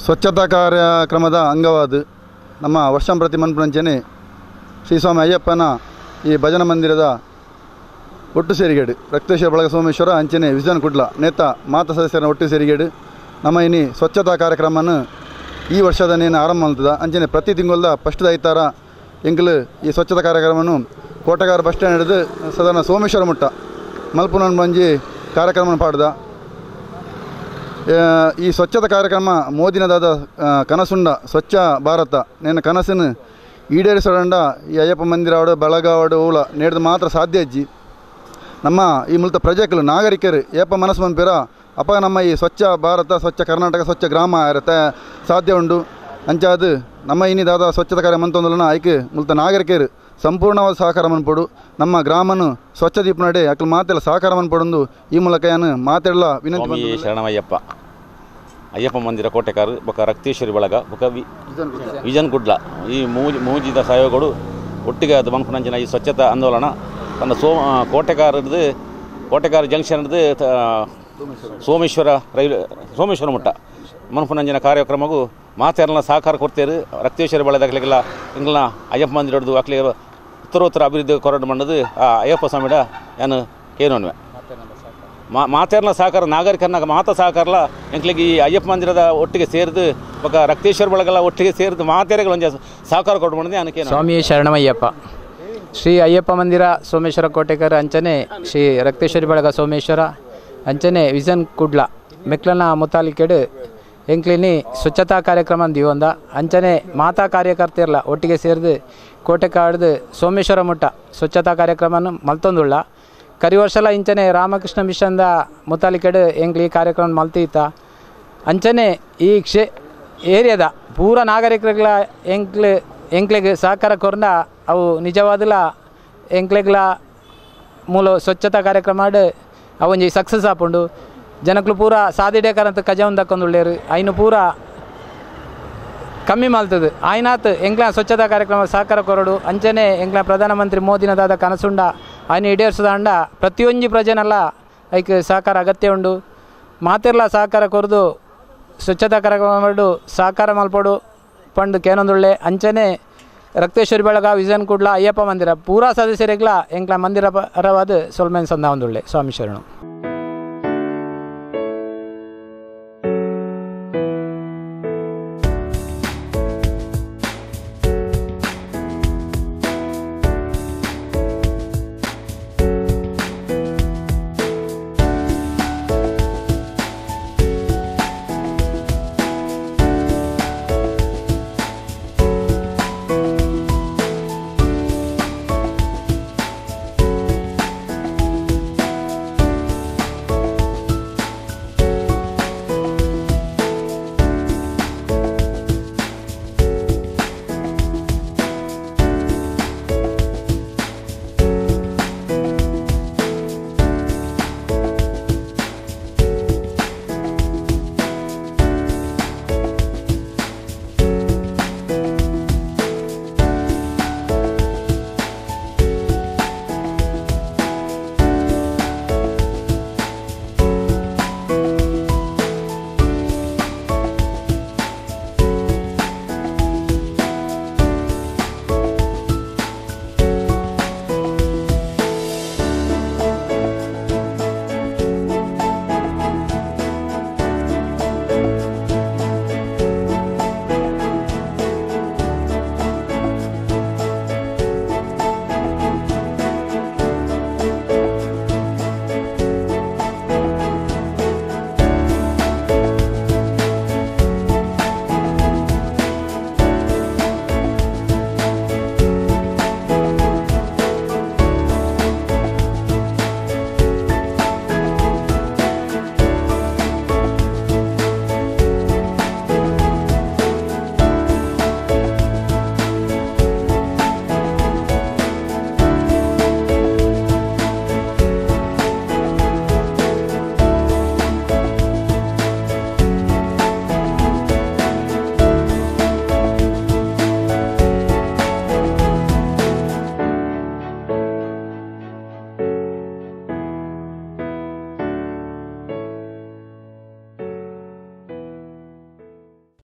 ಸ್ವಚ್ಛತಾ ಕಾರ್ಯಕ್ರಮದ ಅಂಗವಾದ ನಮ್ಮ ವರ್ಷಂಪ್ರತಿ ಮನ್ಪುನಂಚನೆ ಶ್ರೀ ಸ್ವಾಮಿ ಅಯ್ಯಪ್ಪನ ಈ ಭಜನಾ ಮಂದಿರದ ಒಟ್ಟು ಸೇರಿಗೇಡು ರಕ್ತೇಶ್ವರ ಬಳಗ ಸೋಮೇಶ್ವರ ಅಂಚನೆ ವಿಜನ್ ಕುಡ್ಲ ನೇತ ಮಾತ ಸದಸ್ಯರ ಒಟ್ಟು ಸೇರಿಗೇಡು ನಮ್ಮ ಇನಿ ಸ್ವಚ್ಛತಾ ಕಾರ್ಯಕ್ರಮನ ಈ ವರ್ಷದನೇನು ಆರಂಭ ಮಾಡ್ತದ ಅಂಚನೆ ಪ್ರತಿ ತಿಂಗಳದ ಫಸ್ಟ್ ಐತಾರ ಎಂಕಲು ಈ ಸ್ವಚ್ಛತಾ ಕಾರ್ಯಕ್ರಮವನ್ನು ಕೋಟಗಾರ ಬಸ್ ಸ್ಟ್ಯಾಂಡ್ ಹಿಡಿದು ಸಾಧಾರಣ ಸೋಮೇಶ್ವರ ಮುಟ್ಟ ಮಲ್ಪುನನ್ ಬಂಜಿ ಕಾರ್ಯಕ್ರಮ ಪಾಡ್ದ ಈ ಸ್ವಚ್ಛತಾ ಕಾರ್ಯಕ್ರಮ ಮೋದಿನದಾದ ಕನಸುಂಡ ಸ್ವಚ್ಛ ಭಾರತ ನೇನು ಕನಸನ್ನು ಈಡೇರಿಸೋಂಡ ಈ ಅಯ್ಯಪ್ಪ ಮಂದಿರ ಅವಡು ಬಳಗಾವಡು ಊಳ ನೇಡ್ದು ಮಾತ್ರ ಸಾಧ್ಯ ಅಜ್ಜಿ ನಮ್ಮ ಈ ಮೂಲಕ ಪ್ರಜೆಗಳು ನಾಗರಿಕರು ಏಪ ಮನಸ್ಸು ಮಂಪಿರ ಅಪ್ಪ ನಮ್ಮ ಈ ಸ್ವಚ್ಛ ಭಾರತ ಸ್ವಚ್ಛ ಕರ್ನಾಟಕ ಸ್ವಚ್ಛ ಗ್ರಾಮ ಇರುತ್ತೆ ಸಾಧ್ಯ ಉಂಡು ಅಂಚಾದು ನಮ್ಮ ಇನ್ನಿದಾದ ಸ್ವಚ್ಛತಾ ಕಾರ್ಯ ಮಂತೊಂದಲನ ಆಯ್ಕೆ ಮೂಲಕ ನಾಗರಿಕರು ಸಂಪೂರ್ಣವಾದ ಸಹಕಾರ ಮನ್ಪಡು ನಮ್ಮ ಗ್ರಾಮನು ಸ್ವಚ್ಛ ದೀಪ ನಡೆ ಅಕ್ಲು ಮಾತೆಲ್ಲ ಸಹಕಾರ ಮನ್ಪಡೊಂದು ಈ ಮೂಲಕ ಏನು ಮಾತೆಲ್ಲ ವಿನಂತಿ ಶರಣಮಯ್ಯಪ್ಪ ಅಯ್ಯಪ್ಪ ಮಂದಿರ ಕೋಟೆಕಾರು ಬೊಕ ರಕ್ತೇಶ್ವರಿ ಬಳಗ ಬೊಕ ವಿಜನ್ ಗುಡ್ಲ ಈ ಮೂಜಿದ ಸಹಯೋಗಗಳು ಒಟ್ಟಿಗೆ ಅದು ಮನ್ಪುನಂಚಿನ ಈ ಸ್ವಚ್ಛತಾ ಆಂದೋಲನ ತನ್ನ ಕೋಟೆಕಾರ ಜಂಕ್ಷನ್ ಸೋಮೇಶ್ವರ ಸೋಮೇಶ್ವರ ಮುಟ್ಟ ಮನ್ಪುನಂಚಿನ ಕಾರ್ಯಕ್ರಮಗೂ ಮಾತೆಲ್ಲ ಸಹಕಾರ ಕೊಡ್ತೇರು ರಕ್ತೇಶ್ವರಿ ಬಳದಾಗಲಿಗೆಲ್ಲ ಇಂಗ್ಲ ಅಯ್ಯಪ್ಪ ಮಂದಿರ ಹಿಡಿದು ಅಕ್ಲಿ ಉತ್ತರೋತ್ತರ ಅಭಿವೃದ್ಧಿ ಕೊರಡು ಮಾಡೋದು ಆ ಅಯ್ಯಪ್ಪ ಸ್ವಾಮಿಡ ಏನು ಕೇನೋನ್ವೆ ಮಾತೆರ್ನ ಸಹಕಾರ ನಾಗರಿಕರನ್ನ ಮಾತ ಸಹಕಾರಲ ಎಂಕ್ಲಿಗೆ ಈ ಅಯ್ಯಪ್ಪ ಮಂದಿರದ ಒಟ್ಟಿಗೆ ಸೇರಿದು ಬೊಕ ರಕ್ತೇಶ್ವರ ಬಳಗೆಲ್ಲ ಒಟ್ಟಿಗೆ ಸೇರಿದು ಮಾತೆರೆಗಳು ಒಂದು ಸಹಕಾರ ಕೊಟ್ಟು ಮಾಡಿದೆ ಅದಕ್ಕೆ ಸ್ವಾಮಿ ಶರಣಮಯ್ಯಪ್ಪ ಶ್ರೀ ಅಯ್ಯಪ್ಪ ಮಂದಿರ ಸೋಮೇಶ್ವರ ಕೋಟೆಕರ್ ಅಂಚನೆ ಶ್ರೀ ರಕ್ತೇಶ್ವರಿ ಬಳಗ ಸೋಮೇಶ್ವರ ಅಂಚನೆ ವಿಜನ್ ಕುಡ್ಲ ಮೆಕ್ಲನ ಮುತಾಲಿಕೆಡು ಎಂಕ್ಲಿನಿ ಸ್ವಚ್ಛತಾ ಕಾರ್ಯಕ್ರಮ ದಿವಂದ ಅಂಚನೆ ಮಾತಾ ಕಾರ್ಯಕರ್ತೆಯರ್ಲ ಒಟ್ಟಿಗೆ ಸೇರಿದು ಕೋಟೆಕಾಡ್ದು ಸೋಮೇಶ್ವರ ಮುಟ್ಟ ಸ್ವಚ್ಛತಾ ಕಾರ್ಯಕ್ರಮನ ಮಲ್ತೊಂದುಳ್ಳ ಕರಿ ವರ್ಷಲ ಇಂಚನೆ ರಾಮಕೃಷ್ಣ ಮಿಷನ್ದ ಮುತಾಲಿಕೆಡು ಎಂಕ್ಲಿ ಕಾರ್ಯಕ್ರಮ ಮಲ್ತೀತ ಅಂಚನೆ ಈ ಏರಿಯಾದ ಪೂರ ನಾಗರಿಕರುಗಳ ಎಂಕ್ಲೆಗೆ ಸಹಕಾರ ಕೊರ್ನ ಅವು ನಿಜವಾದಲ ಎಂಕ್ಲೆಗ್ಲ ಮೂಲ ಸ್ವಚ್ಛತಾ ಕಾರ್ಯಕ್ರಮ ಅವೊಂಜಿ ಸಕ್ಸಸ್ ಆಪುಂಡು ಜನಕ್ಲು ಪೂರ ಸಾದಿಡೇಕರಂತ ಕಜಾವನ್ ದಕ್ಕೊಂದುಳ್ಳೇರು ಐನು ಪೂರ ಕಮ್ಮಿ ಮಲ್ತದು ಆಯ್ನಾತ್ ಎಂಕ್ಲ ಸ್ವಚ್ಛತಾ ಕಾರ್ಯಕ್ರಮ ಸಹಕಾರ ಕೊರಡು ಅಂಚನೆ ಎಂಕ್ಲ ಪ್ರಧಾನಮಂತ್ರಿ ಮೋದಿನದಾದ ಕನಸುಂಡ ಆಯ್ನ ಈಡೇರಿಸದ ಪ್ರತಿಯೊಂದು ಪ್ರಜೆನೆಲ್ಲ ಐಕ್ ಸಹಕಾರ ಅಗತ್ಯ ಉಂಡು ಮಾತೆರ್ಲ ಸಹಕಾರ ಕೊರದು ಸ್ವಚ್ಛತಾ ಕಾರ್ಯಕ್ರಮ ಮಾಡು ಸಹಕಾರ ಮಲ್ಪಡು ಪಂಡು ಕೇನೊಂದುಳ್ಳೆ ಅಂಚನೆ ರಕ್ತೇಶ್ವರಿ ಬಳಗ ವಿಜನ್ ಕುಡ್ಲ ಅಯ್ಯಪ್ಪ ಮಂದಿರ ಪೂರಾ ಸದಸ್ಯರಿಗ್ಲ ಎಂಕ್ಲ ಮಂದಿರ ಪರವಾದ ಸೊಲ್ಮೇನ್ ಸಂದ ಒಂದುಳ್ಳೆ ಸ್ವಾಮಿ ಶರಣು.